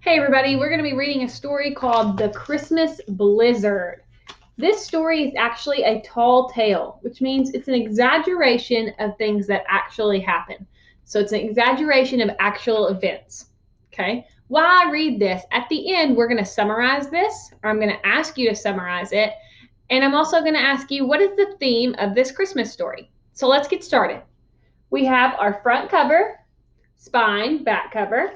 Hey everybody, we're going to be reading a story called The Christmas Blizzard. This story is actually a tall tale, which means it's an exaggeration of things that actually happen. So it's an exaggeration of actual events. Okay? While I read this, at the end, we're going to summarize this, or I'm going to ask you to summarize it. And I'm also going to ask you, what is the theme of this Christmas story? So let's get started. We have our front cover, spine, back cover.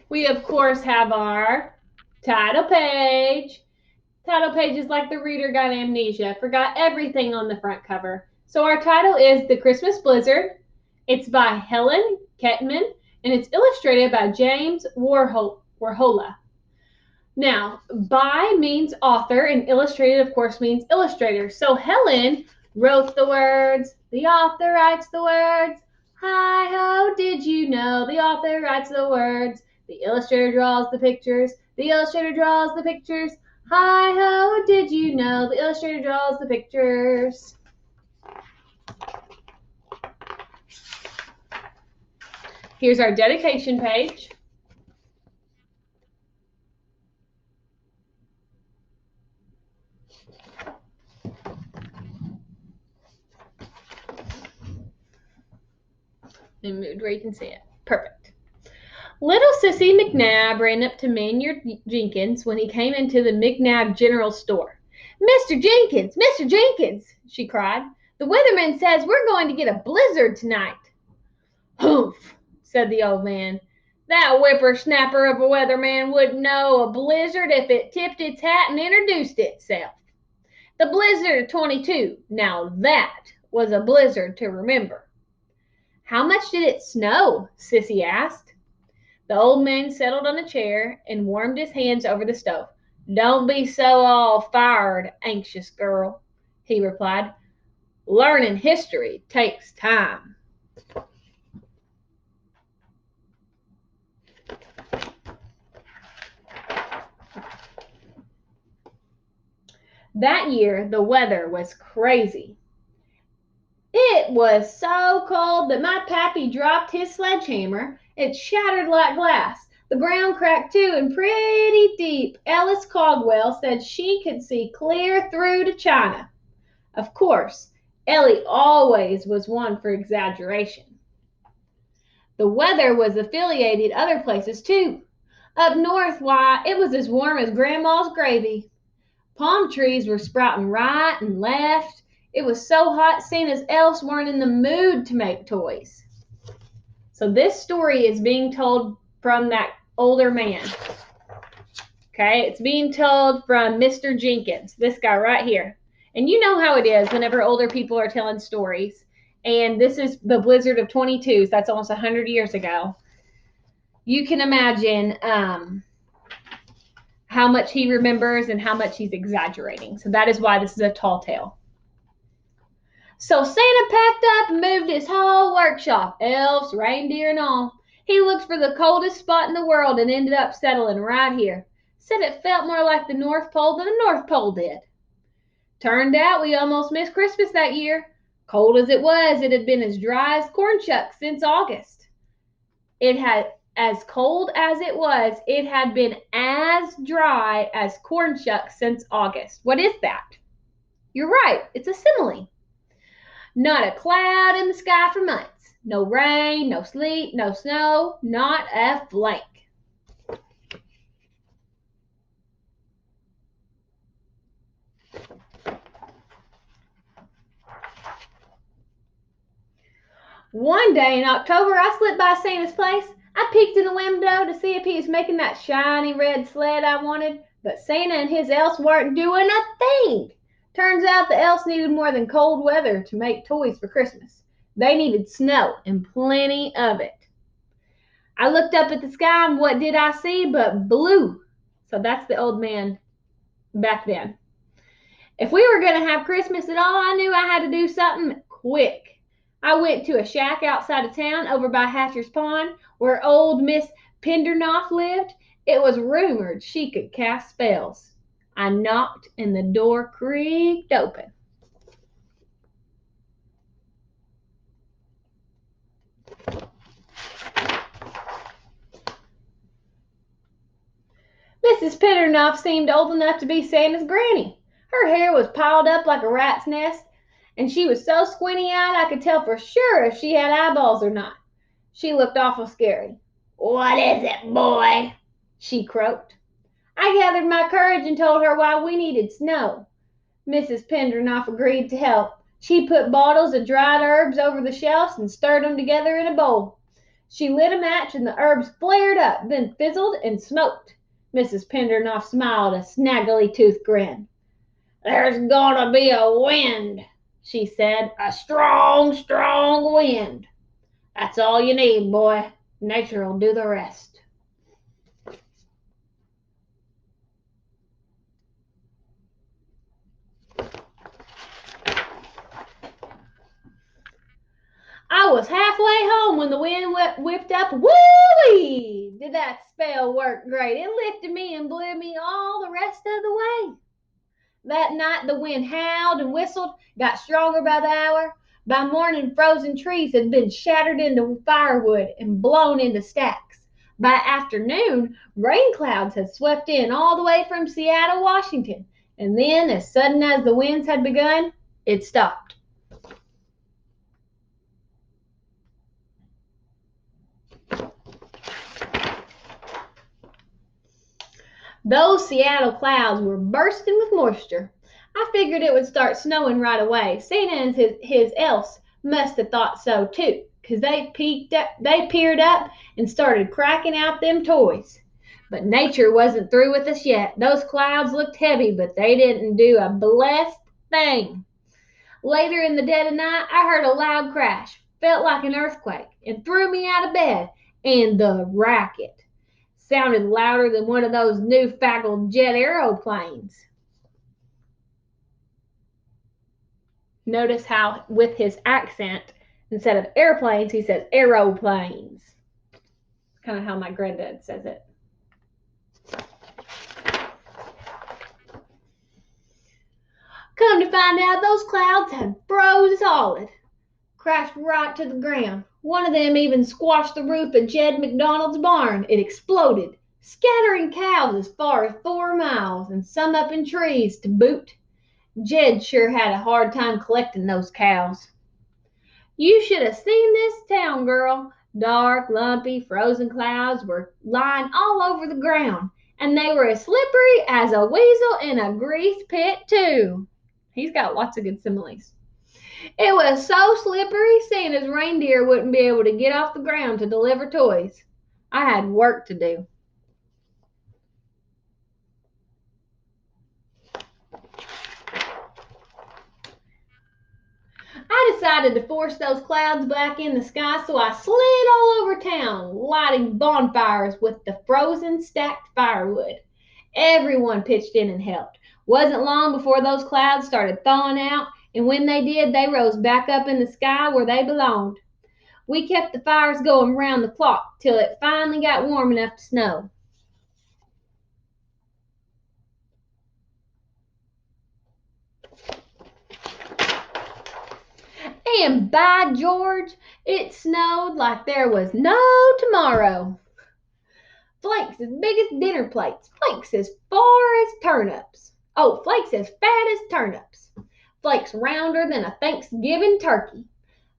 We, of course, have our title page. Title page is like the reader got amnesia, forgot everything on the front cover. So our title is The Christmas Blizzard. It's by Helen Kettman, and it's illustrated by James Warhola. Now, by means author, and illustrated, of course, means illustrator. So Helen wrote the words. The author writes the words. Hi ho, did you know? The author writes the words. The illustrator draws the pictures. The illustrator draws the pictures. Hi ho, did you know? The illustrator draws the pictures. Here's our dedication page. And moved where you can see it. Perfect. Little Sissy McNabb ran up to Maynard Jenkins when he came into the McNabb General Store. Mr. Jenkins, Mr. Jenkins, she cried. The weatherman says we're going to get a blizzard tonight. Humph, said the old man. That whippersnapper of a weatherman wouldn't know a blizzard if it tipped its hat and introduced itself. The blizzard of 22. Now that was a blizzard to remember. How much did it snow? Sissy asked. The old man settled on a chair and warmed his hands over the stove. Don't be so all fired, anxious girl, he replied. Learning history takes time. That year, the weather was crazy. It was so cold that my pappy dropped his sledgehammer. It shattered like glass. The ground cracked too, and pretty deep. Ellis Caldwell said she could see clear through to China. Of course, Ellie always was one for exaggeration. The weather was affiliated other places too. Up north, why, it was as warm as Grandma's gravy. Palm trees were sprouting right and left. It was so hot Santas elves weren't in the mood to make toys. So this story is being told from that older man. Okay, it's being told from Mr. Jenkins, this guy right here. And you know how it is whenever older people are telling stories. And this is the blizzard of 22s. That's almost 100 years ago. You can imagine how much he remembers and how much he's exaggerating. So that is why this is a tall tale. So Santa packed up and moved his whole workshop, elves, reindeer, and all. He looked for the coldest spot in the world and ended up settling right here. Said it felt more like the North Pole than the North Pole did. Turned out we almost missed Christmas that year. Cold as it was, it had been as dry as corn shucks since August. It had, as cold as it was, it had been as dry as corn shucks since August. What is that? You're right, it's a simile. Not a cloud in the sky for months. No rain, no sleet, no snow, not a flake. One day in October, I slipped by Santa's place. I peeked in the window to see if he was making that shiny red sled I wanted, but Santa and his elves weren't doing a thing. Turns out the elves needed more than cold weather to make toys for Christmas. They needed snow and plenty of it. I looked up at the sky and what did I see but blue? So that's the old man back then. If we were going to have Christmas at all, I knew I had to do something quick. I went to a shack outside of town over by Hatcher's Pond where old Miss Pendernoff lived. It was rumored she could cast spells. I knocked and the door creaked open. Mrs. Pitternoff seemed old enough to be Santa's granny. Her hair was piled up like a rat's nest, and she was so squinty-eyed I could tell for sure if she had eyeballs or not. She looked awful scary. "What is it, boy?" she croaked. I gathered my courage and told her why we needed snow. Mrs. Pendernoff agreed to help. She put bottles of dried herbs over the shelves and stirred them together in a bowl. She lit a match and the herbs flared up, then fizzled and smoked. Mrs. Pendernoff smiled a snaggly toothed grin. "There's gonna be a wind," she said. "A strong, strong wind. That's all you need, boy. Nature'll do the rest." I was halfway home when the wind whipped up. Woo-wee! Did that spell work great? It lifted me and blew me all the rest of the way. That night the wind howled and whistled, got stronger by the hour. By morning frozen trees had been shattered into firewood and blown into stacks. By afternoon, rain clouds had swept in all the way from Seattle, Washington. And then, as sudden as the winds had begun, it stopped. Those Seattle clouds were bursting with moisture. I figured it would start snowing right away. Santa and his elves must have thought so too, 'cause they peered up and started cracking out them toys. But nature wasn't through with us yet. Those clouds looked heavy, but they didn't do a blessed thing. Later in the dead of night, I heard a loud crash, felt like an earthquake, and threw me out of bed. And the racket sounded louder than one of those newfangled jet aeroplanes. Notice how, with his accent, instead of airplanes, he says aeroplanes. Kind of how my granddad says it. Come to find out, those clouds had froze solid, crashed right to the ground. One of them even squashed the roof of Jed McDonald's barn. It exploded, scattering cows as far as 4 miles, and some up in trees to boot. Jed sure had a hard time collecting those cows. You should have seen this town, girl. Dark, lumpy, frozen clouds were lying all over the ground, and they were as slippery as a weasel in a grease pit, too. He's got lots of good similes. It was so slippery, Santa's reindeer wouldn't be able to get off the ground to deliver toys. I had work to do. I decided to force those clouds back in the sky, so I slid all over town, lighting bonfires with the frozen stacked firewood. Everyone pitched in and helped. Wasn't long before those clouds started thawing out, and when they did, they rose back up in the sky where they belonged. We kept the fires going round the clock till it finally got warm enough to snow. And by George, it snowed like there was no tomorrow. Flakes as big as dinner plates, flakes as far as turnips. Oh, flakes as fat as turnips. Flakes rounder than a Thanksgiving turkey.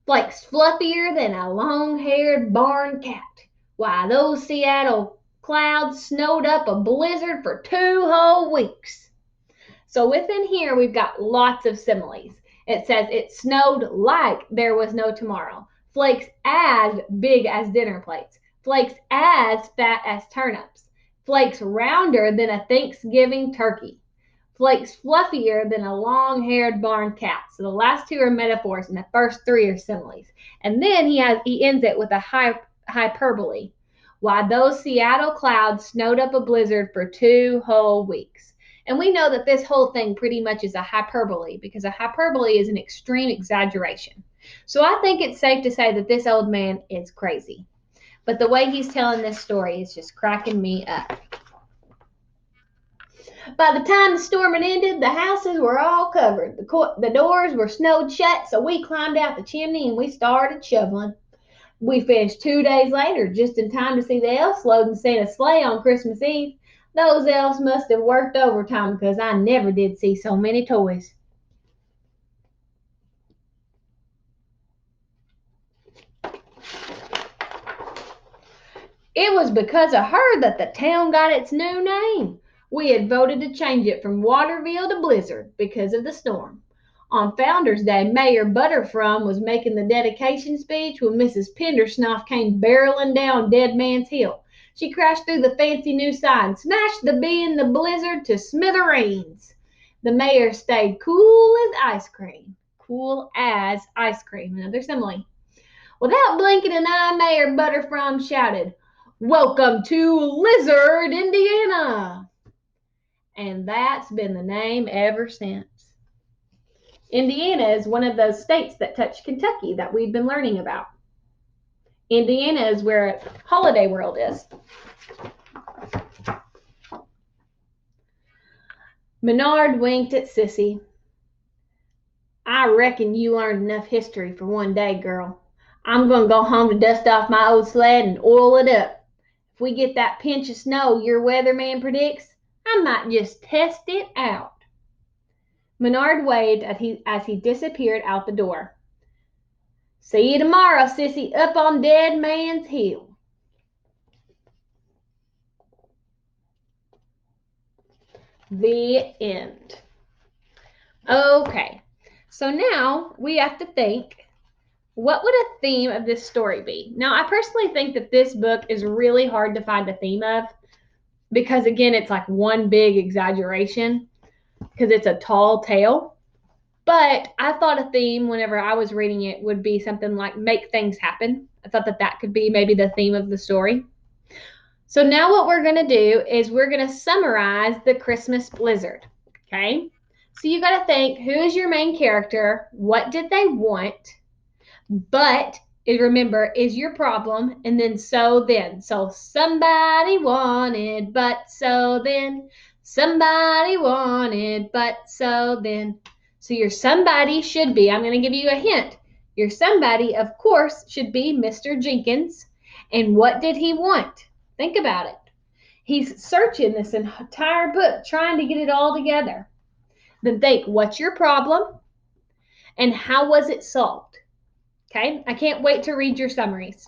Flakes fluffier than a long-haired barn cat. Why, those Seattle clouds snowed up a blizzard for 2 whole weeks. So within here, we've got lots of similes. It says it snowed like there was no tomorrow. Flakes as big as dinner plates. Flakes as fat as turnips. Flakes rounder than a Thanksgiving turkey. Flakes fluffier than a long-haired barn cat. So the last two are metaphors, and the first three are similes. And then he ends it with a hyperbole. Why, those Seattle clouds snowed up a blizzard for 2 whole weeks. And we know that this whole thing pretty much is a hyperbole, because a hyperbole is an extreme exaggeration. So I think it's safe to say that this old man is crazy. But the way he's telling this story is just cracking me up. By the time the storm had ended, the houses were all covered. The doors were snowed shut, so we climbed out the chimney and we started shoveling. We finished 2 days later, just in time to see the elves loading Santa's sleigh on Christmas Eve. Those elves must have worked overtime because I never did see so many toys. It was because of her that the town got its new name. We had voted to change it from Waterville to Blizzard because of the storm. On Founders Day, Mayor Butterfrum was making the dedication speech when Mrs. Pendersnoff came barreling down Dead Man's Hill. She crashed through the fancy new sign, smashed the bee in the blizzard to smithereens. The mayor stayed cool as ice cream. Cool as ice cream. Another simile. Without blinking an eye, Mayor Butterfrum shouted, "Welcome to Lizard, Indiana!" And that's been the name ever since. Indiana is one of those states that touch Kentucky that we've been learning about. Indiana is where Holiday World is. Menard winked at Sissy. "I reckon you learned enough history for one day, girl. I'm going to go home to dust off my old sled and oil it up. If we get that pinch of snow your weatherman predicts, I might just test it out." Menard waved as he disappeared out the door. "See you tomorrow, Sissy, up on Dead Man's Hill." The end. Okay, so now we have to think, what would a theme of this story be? Now, I personally think that this book is really hard to find a theme of because, again, it's like one big exaggeration because it's a tall tale. But I thought a theme whenever I was reading it would be something like make things happen. I thought that that could be maybe the theme of the story. So now what we're going to do is we're going to summarize the Christmas blizzard. Okay? So you got to think, who is your main character? What did they want? But remember, is your problem, and then so then. So somebody wanted, but so then. Somebody wanted, but so then. So your somebody should be, I'm going to give you a hint. Your somebody, of course, should be Mr. Jenkins. And what did he want? Think about it. He's searching this entire book, trying to get it all together. Then think, what's your problem? And how was it solved? Okay, I can't wait to read your summaries.